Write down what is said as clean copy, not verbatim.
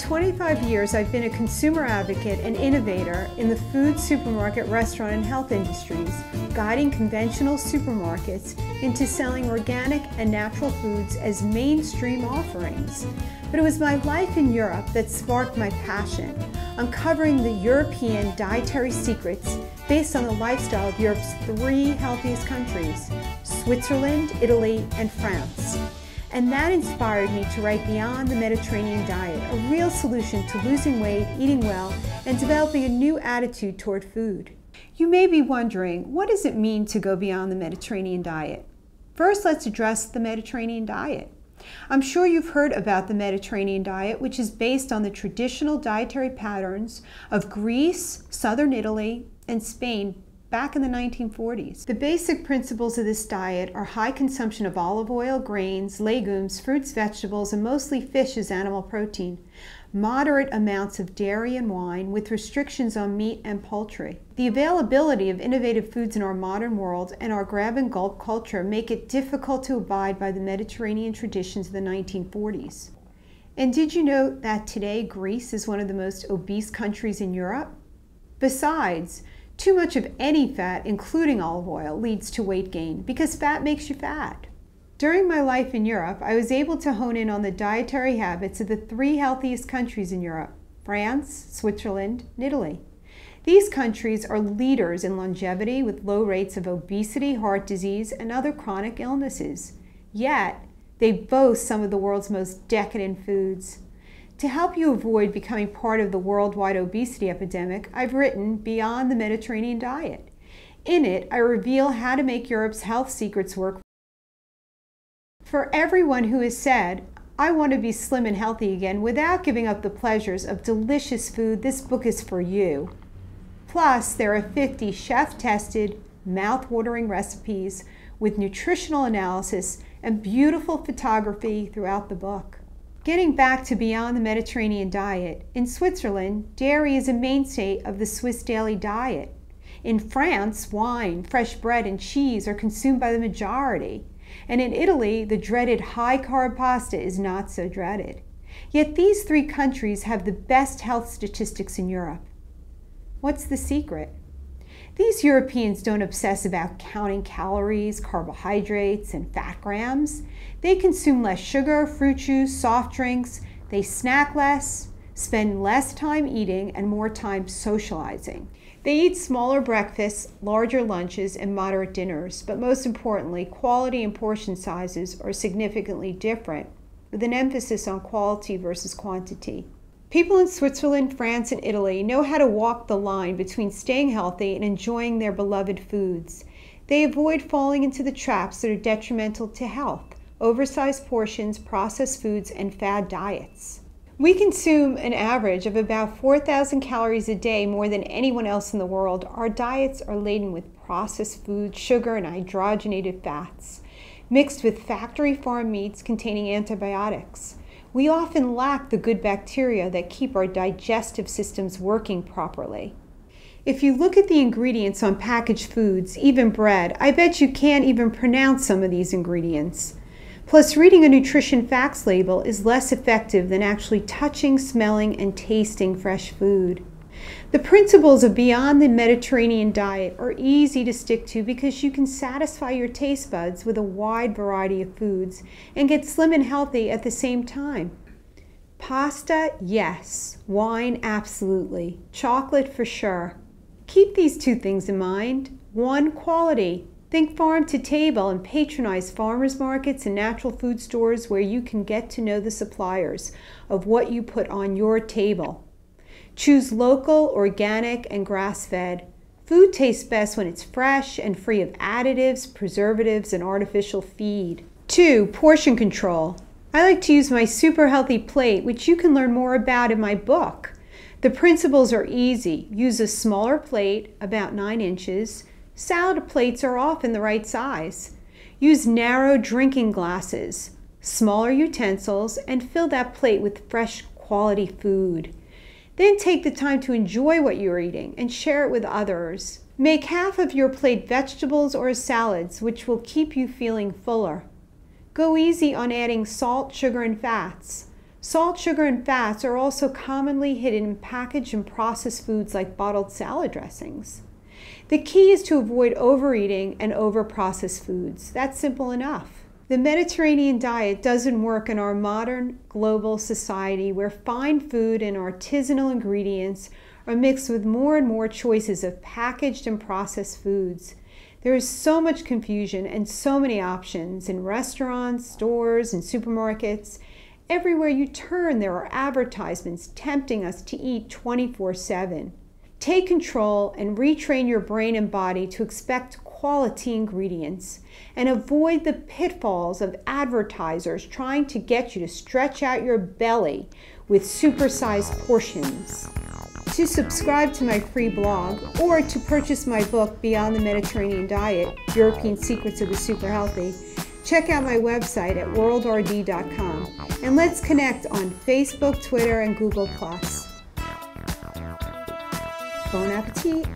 about 25 years, I've been a consumer advocate and innovator in the food, supermarket, restaurant, and health industries, guiding conventional supermarkets into selling organic and natural foods as mainstream offerings. But it was my life in Europe that sparked my passion, uncovering the European dietary secrets based on the lifestyle of Europe's 3 healthiest countries: Switzerland, Italy, and France. And that inspired me to write Beyond the Mediterranean Diet, a real solution to losing weight, eating well, and developing a new attitude toward food. You may be wondering, what does it mean to go beyond the Mediterranean diet? First, let's address the Mediterranean diet. I'm sure you've heard about the Mediterranean diet, which is based on the traditional dietary patterns of Greece, southern Italy, and Spain back in the 1940s. The basic principles of this diet are high consumption of olive oil, grains, legumes, fruits, vegetables, and mostly fish as animal protein, moderate amounts of dairy and wine with restrictions on meat and poultry. The availability of innovative foods in our modern world and our grab-and-gulp culture make it difficult to abide by the Mediterranean traditions of the 1940s. And did you know that today Greece is one of the most obese countries in Europe? Besides, too much of any fat, including olive oil, leads to weight gain because fat makes you fat. During my life in Europe, I was able to hone in on the dietary habits of the 3 healthiest countries in Europe: France, Switzerland, and Italy. These countries are leaders in longevity with low rates of obesity, heart disease, and other chronic illnesses. Yet, they boast some of the world's most decadent foods. To help you avoid becoming part of the worldwide obesity epidemic, I've written Beyond the Mediterranean Diet. In it, I reveal how to make Europe's health secrets work. For everyone who has said, I want to be slim and healthy again without giving up the pleasures of delicious food, this book is for you. Plus, there are 50 chef-tested, mouth-watering recipes with nutritional analysis and beautiful photography throughout the book. Getting back to Beyond the Mediterranean Diet, in Switzerland, dairy is a mainstay of the Swiss daily diet. In France, wine, fresh bread, and cheese are consumed by the majority. And in Italy, the dreaded high-carb pasta is not so dreaded. Yet these 3 countries have the best health statistics in Europe. What's the secret? These Europeans don't obsess about counting calories, carbohydrates, and fat grams. They consume less sugar, fruit juice, soft drinks. They snack less, spend less time eating, and more time socializing. They eat smaller breakfasts, larger lunches, and moderate dinners, but most importantly, quality and portion sizes are significantly different, with an emphasis on quality versus quantity. People in Switzerland, France, and Italy know how to walk the line between staying healthy and enjoying their beloved foods. They avoid falling into the traps that are detrimental to health: oversized portions, processed foods, and fad diets. We consume an average of about 4,000 calories a day more than anyone else in the world. Our diets are laden with processed foods, sugar, and hydrogenated fats, mixed with factory farm meats containing antibiotics. We often lack the good bacteria that keep our digestive systems working properly. If you look at the ingredients on packaged foods, even bread, I bet you can't even pronounce some of these ingredients. Plus, reading a nutrition facts label is less effective than actually touching, smelling, and tasting fresh food. The principles of Beyond the Mediterranean Diet are easy to stick to because you can satisfy your taste buds with a wide variety of foods and get slim and healthy at the same time. Pasta, yes. Wine, absolutely. Chocolate, for sure. Keep these 2 things in mind. 1, quality. Think farm to table and patronize farmers markets and natural food stores where you can get to know the suppliers of what you put on your table. Choose local, organic, and grass-fed. Food tastes best when it's fresh and free of additives, preservatives, and artificial feed. 2, portion control. I like to use my super healthy plate, which you can learn more about in my book. The principles are easy. Use a smaller plate, about 9 inches. Salad plates are often the right size. Use narrow drinking glasses, smaller utensils, and fill that plate with fresh, quality food. Then take the time to enjoy what you're eating and share it with others. Make half of your plate vegetables or salads, which will keep you feeling fuller. Go easy on adding salt, sugar, and fats. Salt, sugar, and fats are also commonly hidden in packaged and processed foods like bottled salad dressings. The key is to avoid overeating and over-processed foods. That's simple enough. The Mediterranean diet doesn't work in our modern global society where fine food and artisanal ingredients are mixed with more and more choices of packaged and processed foods. There is so much confusion and so many options in restaurants, stores, and supermarkets. Everywhere you turn, there are advertisements tempting us to eat 24/7. Take control and retrain your brain and body to expect quality ingredients and avoid the pitfalls of advertisers trying to get you to stretch out your belly with supersized portions. To subscribe to my free blog or to purchase my book, Beyond the Mediterranean Diet, European Secrets of the Super Healthy, check out my website at worldrd.com and let's connect on Facebook, Twitter, and Google+. Bon appetit!